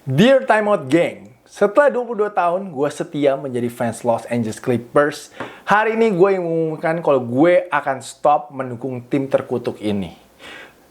Dear Timeout Gang, setelah 22 tahun gue setia menjadi fans Los Angeles Clippers. Hari ini gue yang mengumumkan kalau gue akan stop mendukung tim terkutuk ini.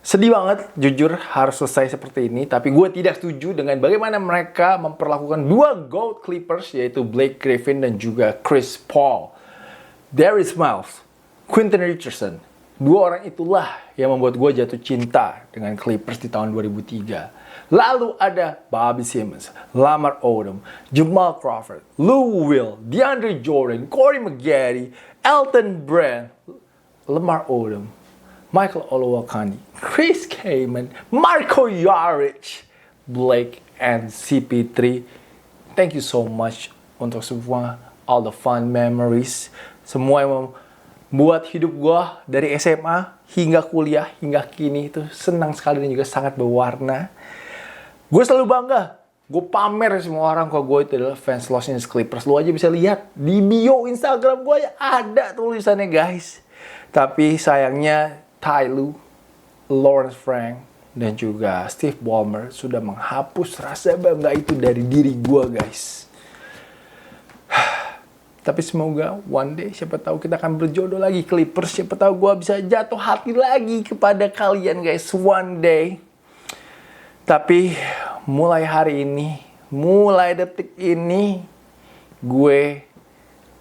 Sedih banget, jujur harus selesai seperti ini. Tapi gue tidak setuju dengan bagaimana mereka memperlakukan dua GOAT Clippers, yaitu Blake Griffin dan juga Chris Paul. Darius Miles, Quentin Richardson. Dua orang itulah yang membuat gue jatuh cinta dengan Clippers di tahun 2003. Lalu ada Bobby Simmons, Lamar Odom, Jamal Crawford, Lou Will, DeAndre Jordan, Corey Maggette, Elton Brand, Lamar Odom, Michael Olowokandi, Chris Kaman, Marko Jaric, Blake, and CP3. Thank you so much untuk semua, all the fun memories. Semua yang membuat hidup gue dari SMA hingga kuliah, hingga kini itu senang sekali dan juga sangat berwarna. Gue selalu bangga. Gue pamer semua orang kalau gue itu adalah fans Los Angeles Clippers. Lu aja bisa lihat di bio Instagram gue ya ada tulisannya guys. Tapi sayangnya Ty Lue, Lawrence Frank, dan juga Steve Ballmer sudah menghapus rasa bangga itu dari diri gue guys. Tapi semoga one day siapa tahu kita akan berjodoh lagi Clippers. Siapa tahu gue bisa jatuh hati lagi kepada kalian guys one day. Tapi mulai hari ini, mulai detik ini, gue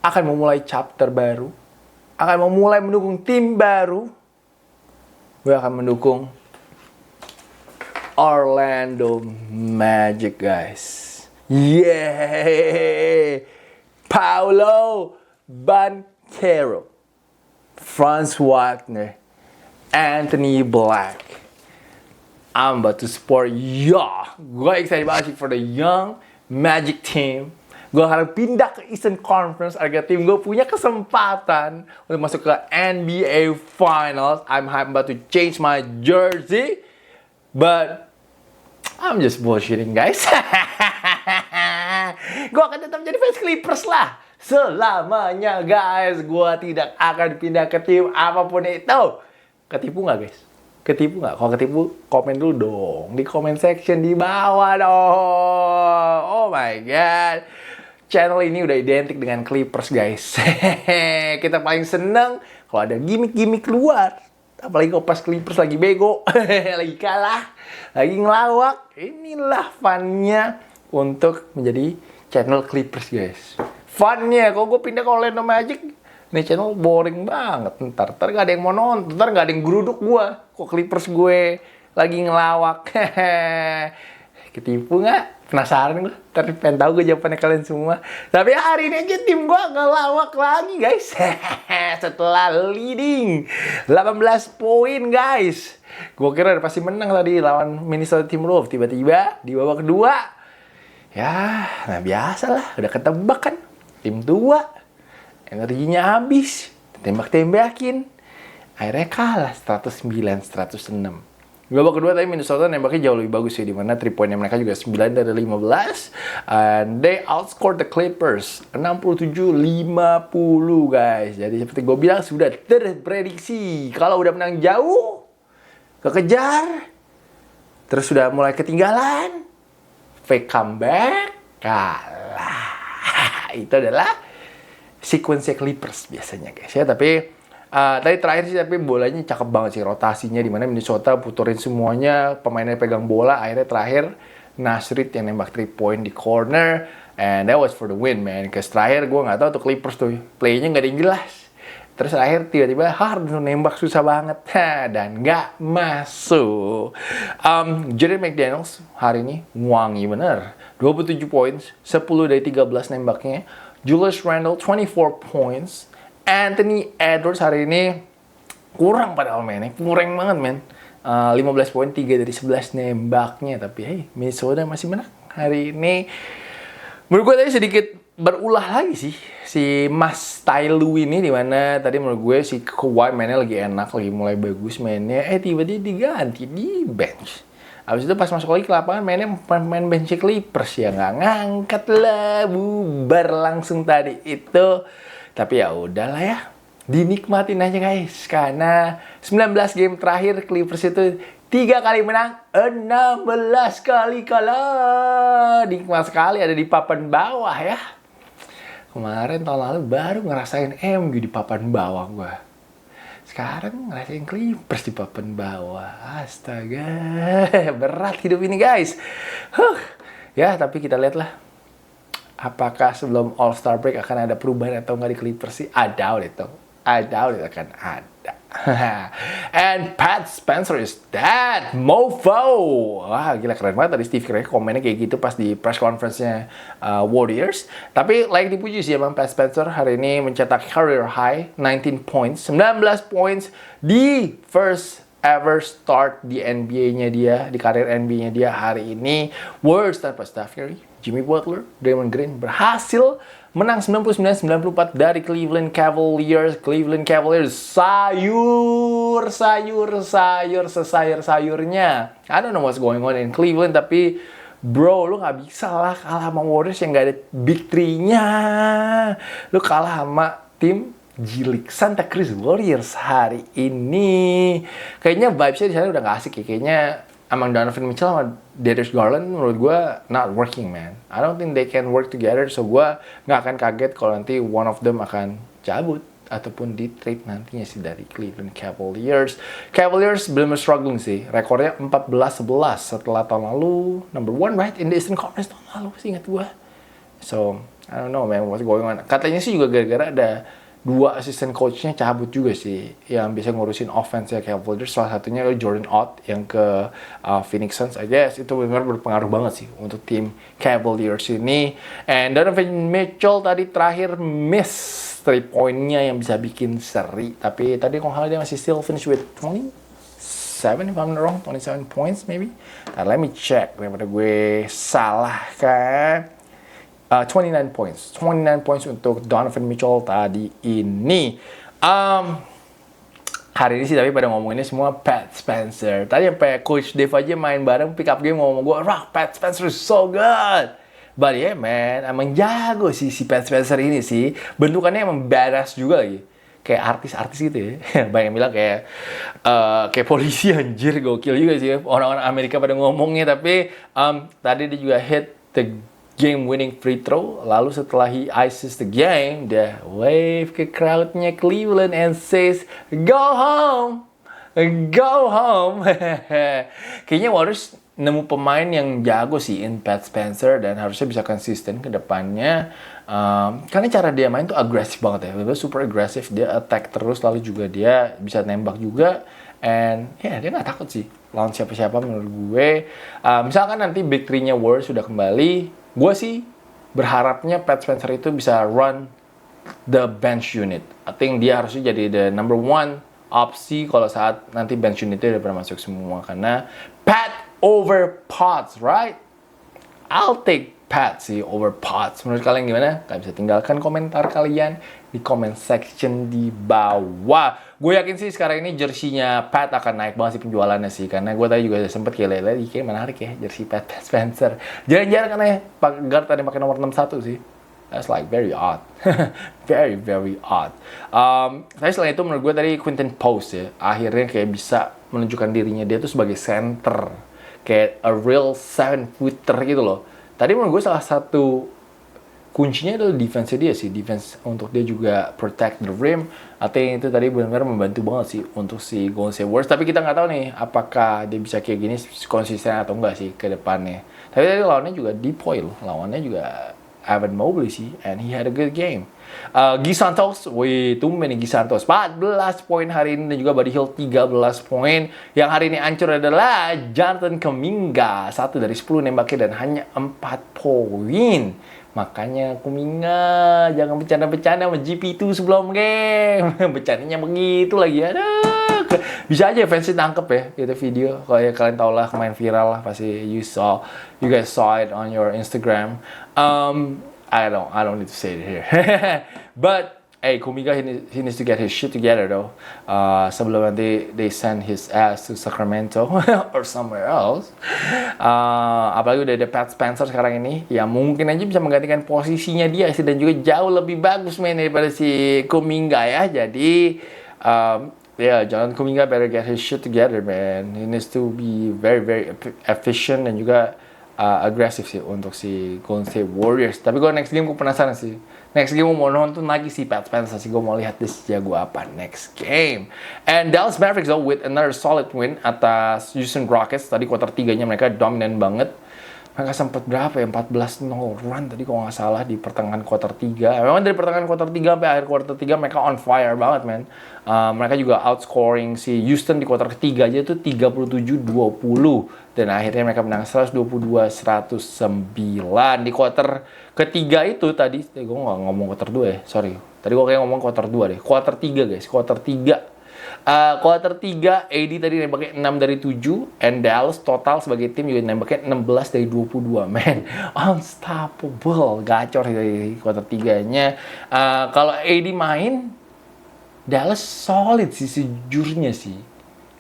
akan memulai chapter baru. Akan memulai mendukung tim baru. Gue akan mendukung Orlando Magic guys. Yeay! Paolo Banchero, Franz Wagner, Anthony Black. I'm about to support ya. Gue excited banget for the young Magic team. Gue harus pindah ke Eastern Conference agar tim gue punya kesempatan untuk masuk ke NBA Finals. I'm about to change my jersey, but I'm just bullshitting guys. Gue akan tetap jadi fans Clippers lah selamanya guys. Gue tidak akan pindah ke tim apapun itu. Ketipu nggak guys? Ketipu nggak? Kalau ketipu, komen dulu dong di comment section di bawah dong. Oh my god, channel ini udah identik dengan Clippers guys. Kita paling seneng kalau ada gimmick-gimmick keluar. Apalagi kalau pas Clippers lagi bego, lagi kalah, lagi ngelawak. Inilah funnya untuk menjadi channel Clippers guys. Funnya, kalau gue pindah ke Orlando Magic, ini channel boring banget. Ntar gak ada yang mau nonton, ntar gak ada yang geruduk gue. Kok Clippers gue lagi ngelawak. Ketipu gak? Penasaran gue. Ntar pengen tahu gue jawabannya kalian semua. Tapi hari ini aja tim gue ngelawak lagi guys. Setelah leading 18 poin guys. Gue kira udah pasti menang tadi lawan Minnesota Timberwolves. Tiba-tiba di babak kedua, ya nah biasa lah. Udah ketebak kan. Tim tua. Energinya habis, tembak-tembakin. Akhirnya kalah 109-106. Babak kedua tadi Minnesota nembaknya jauh lebih bagus sih, dimana 3 poinnya mereka juga 9 dari 15. And they outscored the Clippers 67-50 guys. Jadi seperti gue bilang sudah terprediksi. Kalau udah menang jauh, kekejar, terus sudah mulai ketinggalan, fake comeback, kalah. Itu adalah sequence Clippers biasanya guys ya. Tapi tadi terakhir sih tapi bolanya cakep banget sih rotasinya, dimana Minnesota puterin semuanya, pemainnya pegang bola. Akhirnya terakhir Nasrid yang nembak 3 point di corner, and that was for the win man. Karena terakhir gue nggak tahu tuh Clippers tuh playnya nggak ada yang jelas. Terus terakhir tiba-tiba Harden nembak susah banget dan nggak masuk. Jaden McDaniels hari ini wangi bener, 27 points, 10 dari 13 nembaknya. Julius Randle 24 points. Anthony Edwards hari ini kurang padahal mainnya, kurang banget men. 15 poin, 3 dari 11 nembaknya. Tapi hey, Minnesota masih menang hari ini. Menurut gue tadi sedikit berulah lagi sih si Mas Ty Lue ini, dimana tadi menurut gue si Kawhi mainnya lagi enak, lagi mulai bagus mainnya. Tiba-tiba diganti di bench. Abis itu pas masuk lagi ke lapangan mainnya main bench Clippers ya, nggak ngangkat lah, bubar langsung tadi itu. Tapi ya udahlah ya, dinikmatin aja guys. Karena 19 game terakhir Clippers itu 3 kali menang, 16 kali kalah. Nikmat sekali ada di papan bawah ya. Kemarin tahun lalu baru ngerasain MU di papan bawah gua. Sekarang ngerasain Clippers di papan bawah. Astaga, berat hidup ini guys. Ya, tapi kita lihatlah. Apakah sebelum All-Star break akan ada perubahan atau nggak di Clippers sih? I doubt it akan ada. And Pat Spencer is dead, mofo. Wah, gila keren banget tadi Steve Kerr komennya kayak gitu pas di press conference-nya Warriors. Tapi like dipuji sih emang Pat Spencer hari ini mencetak career high 19 points, 19 points di first ever start di NBA-nya dia, di karir NBA-nya dia hari ini. Warriors tanpa Steph Curry, Jimmy Butler, Draymond Green berhasil menang 99-94 dari Cleveland Cavaliers. Cleveland Cavaliers sayur-sayurnya. I don't know what's going on in Cleveland, tapi bro, lu gak bisa lah kalah sama Warriors yang gak ada big three-nya. Lu kalah sama tim Jilik Santa Cruz Warriors hari ini. Kayaknya vibes-nya di sana udah gak asik ya. Kayaknya emang Donovan Mitchell sama Darius Garland menurut gue not working, man. I don't think they can work together. So gue gak akan kaget kalau nanti one of them akan cabut ataupun di trade nantinya sih dari Cleveland Cavaliers. Cavaliers belum struggling sih. Rekornya 14-11 setelah tahun lalu number 1 right in the Eastern Conference tahun lalu sih ingat gue. So I don't know man what's going on. Katanya sih juga gara-gara ada 2 assistant coach-nya cabut juga sih yang bisa ngurusin offense ya Cavaliers. Salah satunya Jordan Ott yang ke Phoenix Suns. I guess itu benar berpengaruh banget sih untuk tim Cavaliers ini. And Donovan Mitchell tadi terakhir miss 3-point-nya yang bisa bikin seri. Tapi tadi kalau nggak salah dia masih still finish with 27 if I'm not wrong, 27 points maybe. Nah, let me check daripada gue salah kan. 29 points untuk Donovan Mitchell tadi ini. Hari ini sih tapi pada ngomonginnya semua Pat Spencer. Tadi sampai Coach Dave aja main bareng pick up game ngomong gue, Pat Spencer is so good. But yeah man, emang jago sih si Pat Spencer ini sih. Bentukannya emang badass juga lagi. Kayak artis-artis gitu ya. Banyak yang bilang kayak polisi anjir, gokil juga sih. Orang-orang Amerika pada ngomongnya. Tapi tadi dia juga hit the game-winning free throw. Lalu setelah he ices the game, dia wave ke crowd-nya Cleveland and says, Go home! Go home! Kayaknya Warriors nemu pemain yang jago sih in Pat Spencer dan harusnya bisa konsisten ke depannya. Karena cara dia main tuh agresif banget ya. Dia super agresif, dia attack terus, lalu juga dia bisa nembak juga. And ya dia nggak takut sih lawan siapa-siapa menurut gue. Misalkan nanti big three-nya Warriors sudah kembali, gue sih berharapnya Pat Spencer itu bisa run the bench unit. I think dia harusnya jadi the number 1 opsi kalau saat nanti bench unit itu udah pernah masuk semua. Karena Pat over Potts, right? I'll take Pat sih over Potts. Menurut kalian gimana? Kalian bisa tinggalkan komentar kalian di comment section di bawah. Gue yakin sih sekarang ini jersinya Pat akan naik banget sih penjualannya sih. Karena gue tadi juga sempet kayak lihat kayak menarik ya jersey Pat Spencer. Jarang-jarang kan ya guard tadi pakai nomor 61 sih. That's like very odd. very, very odd. Tapi selain itu menurut gue tadi Quinton Post ya. Akhirnya kayak bisa menunjukkan dirinya dia tuh sebagai center. Kayak a real 7-footer gitu loh. Tadi menurut gue salah satu kuncinya adalah defense dia sih. Defense untuk dia juga protect the rim. I think itu tadi benar-benar membantu banget sih untuk si Golden State Warriors. Tapi kita nggak tahu nih apakah dia bisa kayak gini konsisten atau enggak sih ke depannya. Tapi tadi lawannya juga Depoy loh. Lawannya juga Evan Mobley sih. And he had a good game. Guy Santos, tumben nih Guy Santos 14 poin hari ini dan juga Buddy Hield 13 poin. Yang hari ini hancur adalah Jonathan Kuminga, 1 dari 10 nembaknya dan hanya 4 poin. Makanya Kuminga jangan bercanda-bercanda sama GP2 sebelum game. Bercandanya begitu lagi. Aduh. Bisa aja fansnya tangkep ya itu video. Kalau ya kalian tau lah main viral lah pasti you guys saw it on your Instagram. I don't need to say it here. But hey, Kuminga he needs to get his shit together though. Sebelum nanti they send his ass to Sacramento or somewhere else. Apalagi udah ada Pat Spencer sekarang ini, ya mungkin aja bisa menggantikan posisinya dia sih, dan juga jauh lebih bagus main daripada si Kuminga ya. Jadi John Kuminga better get his shit together, man. He needs to be very very efficient dan juga agresif sih untuk si Golden State Warriors. Tapi gue next game gue penasaran sih. Next game gue mau nonton lagi si Pat Spencer sih. Gue mau lihat dia jago apa next game. And Dallas Mavericks though with another solid win atas Houston Rockets. Tadi kuarter 3-nya mereka dominan banget. Mereka sempat berapa ya? 14-0 run tadi kalau nggak salah di pertengahan kuarter 3. Memang dari pertengahan kuarter 3 sampai akhir kuarter 3 mereka on fire banget, man. Mereka juga outscoring si Houston di kuarter ketiga aja tuh 37-20. Dan akhirnya mereka menang 122-109. Di kuarter ketiga itu tadi, gue nggak ngomong kuarter 2 ya, sorry. Tadi gue kayak ngomong kuarter 2 deh. Kuarter 3 guys, kuarter 3. Kuarter 3, AD tadi nembaknya 6 dari 7, and Dallas total sebagai tim juga nembaknya 16 dari 22, man. Unstoppable, gacor dari kuarter 3-nya. Kalau AD main, Dallas solid sih sejujurnya sih.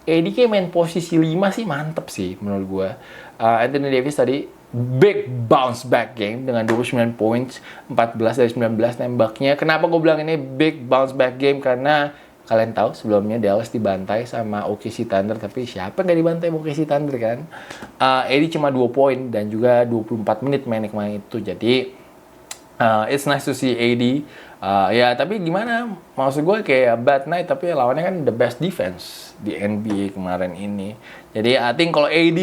AD kayak main posisi 5 sih mantep sih menurut gue. Anthony Davis tadi big bounce back game dengan 29 points, 14 dari 19 nembaknya. Kenapa gue bilang ini big bounce back game? Karena kalian tahu sebelumnya Dallas dibantai sama OKC Thunder, tapi siapa nggak dibantai OKC Thunder kan? AD cuma 2 poin dan juga 24 menit main kemarin itu. Jadi it's nice to see AD. Ya tapi gimana? Maksud gue kayak bad night, tapi lawannya kan the best defense di NBA kemarin ini. Jadi I think kalau AD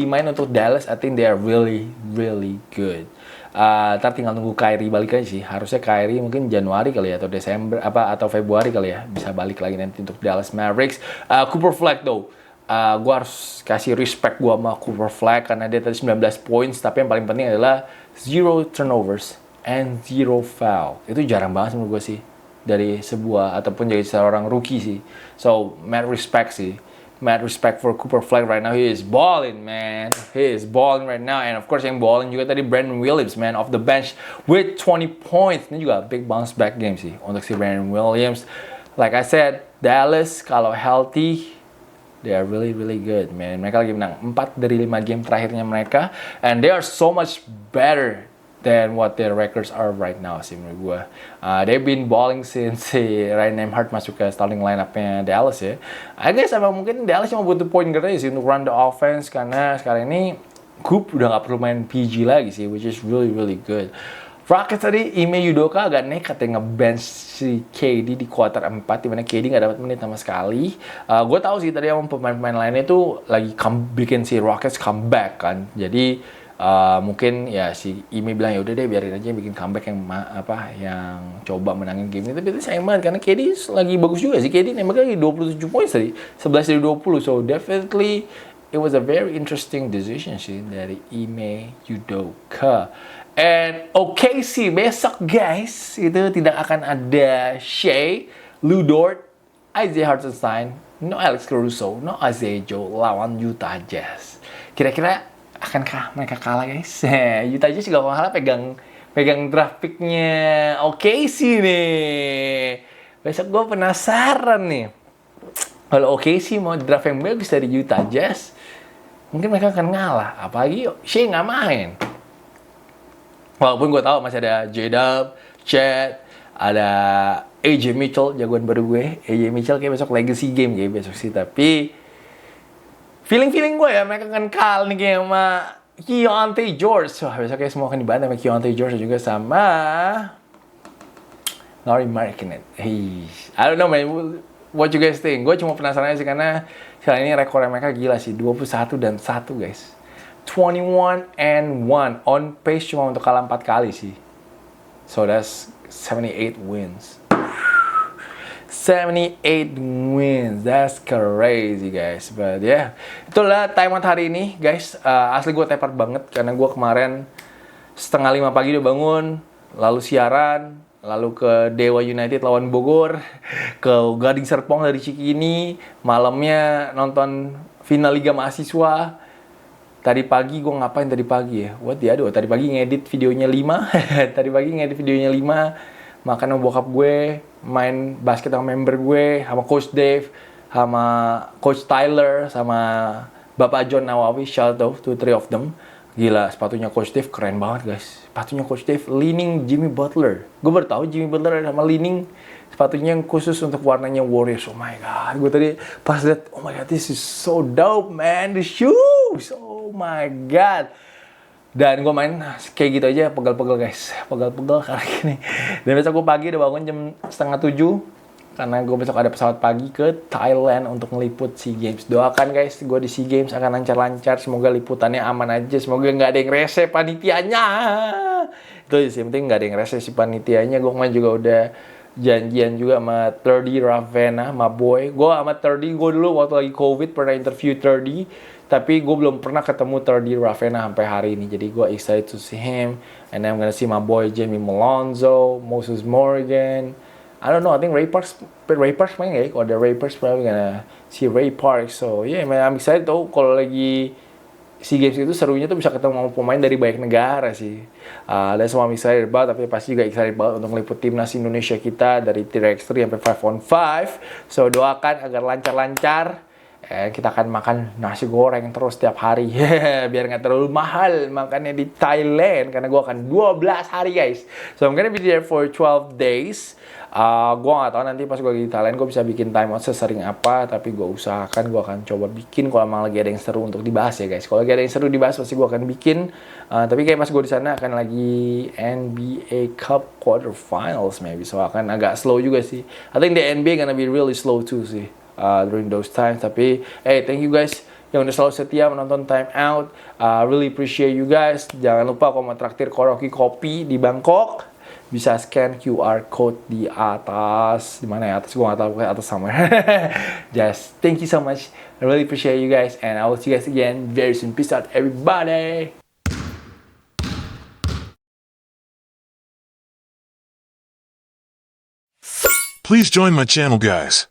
main untuk Dallas, I think they are really really good. Ntar tinggal nunggu Kyrie balik aja sih. Harusnya Kyrie mungkin Januari kali ya, atau Desember atau Februari kali ya, bisa balik lagi nanti untuk Dallas Mavericks. Cooper Flag though, gue harus kasih respect gue sama Cooper Flag karena dia tadi 19 points, tapi yang paling penting adalah 0 turnovers and 0 foul. Itu jarang banget menurut gue sih dari sebuah ataupun jadi seorang rookie sih. So mad respect sih. Mad respect for Cooper Flag right now. He is balling, man. He is balling right now. And of course yang balling juga tadi Brandon Williams, man, off the bench with 20 points. Ini juga big bounce back game sih untuk si Brandon Williams. Like I said, Dallas kalau healthy, they are really really good, man. Mereka lagi menang 4 dari 5 game terakhirnya mereka, and they are so much better than what their records are right now sih menurut gue. They've been balling since si Ryan Nembhard masuk ke starting line-up-nya Dallas ya. I guess emang mungkin Dallas cuma butuh point guard aja sih untuk run the offense, karena sekarang ini Coop udah gak perlu main PG lagi sih, which is really really good. Rockets tadi, Ime Udoka agak nekat ya nge-bench si KD di kuarter 4, dimana KD gak dapat menit sama sekali. Gue tahu sih tadi yang pemain-pemain lainnya tuh lagi bikin si Rockets comeback kan. Jadi mungkin ya si Ime bilang ya udah deh biarin aja bikin comeback yang yang coba menangin game ini. Tapi itu sayang banget karena KD lagi bagus juga sih. KD nembaknya lagi 27 poin tadi, 11 dari 20. So definitely it was a very interesting decision sih dari Ime Udoka. And OKC besok guys, itu tidak akan ada Shea, Lu Dort, Isaiah Hartenstein, no Alex Caruso, no Isaiah Joe lawan Utah Jazz. Kira-kira akankah mereka kalah guys? Utah Jazz juga kalah pegang draft pick-nya OKC nih. Besok gue penasaran nih. Kalau OKC mau draft yang bagus dari Utah Jazz, mungkin mereka akan ngalah. Apalagi Shea nggak main. Walaupun gue tahu masih ada J-Dub, Chet, ada AJ Mitchell, jagoan baru gue. AJ Mitchell kayak besok legacy game kayak besok sih. Tapi feeling gue ya mereka akan kalah nih kayak sama Keyonte George. Wah, besok kayak semua akan dibantai sama Keyonte George dan juga sama Lauri Markkanen. Hey, I don't know man, what you guys think? Gue cuma penasaran aja sih karena sekarang ini rekornya mereka gila sih, 21-1 guys. 21-1 on pace cuma untuk kalah 4 kali sih. So that's 78 wins. 78 wins, that's crazy guys. But yeah, itulah time out hari ini guys. Asli gue tepar banget karena gue kemarin 4:30 pagi udah bangun, lalu siaran, lalu ke Dewa United lawan Bogor, ke Gading Serpong dari Cikini, malamnya nonton final Liga Mahasiswa. Tadi pagi gue ngapain tadi pagi ya? Tadi pagi ngedit videonya 5. makan sama bokap gue, main basket sama member gue, sama Coach Dave, sama Coach Tyler, sama Bapak John Nawawi. Shout out to three of them. Gila, sepatunya Coach Dave keren banget guys. Sepatunya Coach Dave Li-Ning Jimmy Butler. Gue baru tahu Jimmy Butler sama Li-Ning sepatunya yang khusus untuk warnanya Warriors. Oh my god, gue tadi pas liat, oh my god, this is so dope man, the shoes. Oh my god. Dan gue main kayak gitu aja, pegel-pegel guys, pegel-pegel karena gini. Dan besok gue pagi udah bangun jam 6:30 karena gue besok ada pesawat pagi ke Thailand untuk ngeliput SEA Games. Doakan guys, gue di SEA Games akan lancar-lancar, semoga liputannya aman aja, semoga nggak ada yang rese panitianya. Itu sih, yang penting nggak ada yang rese si panitianya. Gue kemarin juga udah janjian juga sama 30 Ravenna, my boy. Gue sama 30, gue dulu waktu lagi COVID pernah interview 30. Tapi gue belum pernah ketemu 30 Ravenna sampai hari ini. Jadi gue excited to see him. And I'm gonna see my boy Jamie Malonzo, Moses Morgan. I don't know, I think Ray Parks main gak ya? Kalau ada Ray Parks, probably gonna see Ray Parks. So yeah, man, I'm excited tuh kalau lagi SEA Games itu serunya tuh bisa ketemu sama pemain dari banyak negara sih. That's why I'm excited about. Tapi pasti juga excited banget untuk meliput timnas Indonesia kita dari 3x3 sampai 5on5. So doakan agar lancar-lancar. Kita akan makan nasi goreng terus setiap hari. Biar nggak terlalu mahal makannya di Thailand. Karena gue akan 12 hari guys. So I'm gonna be there for 12 days. Gue nggak tahu nanti pas gue lagi di Thailand gue bisa bikin time out sesering apa. Tapi gue usahakan gue akan coba bikin kalau emang lagi ada yang seru untuk dibahas ya guys. Kalau lagi ada yang seru dibahas pasti gue akan bikin. Tapi kayak pas gue di sana akan lagi NBA Cup quarterfinals maybe. So akan agak slow juga sih. I think the NBA gonna be really slow too sih. During those times. Tapi hey, thank you guys yang udah selalu setia menonton Time Out. Really appreciate you guys. Jangan lupa kalau mau traktir Koroki Kopi di Bangkok bisa scan QR code di atas. Di mana ya atas, gue nggak tahu, kayak atas somewhere. Just thank you so much. I really appreciate you guys and I will see you guys again very soon. Peace out everybody. Please join my channel guys.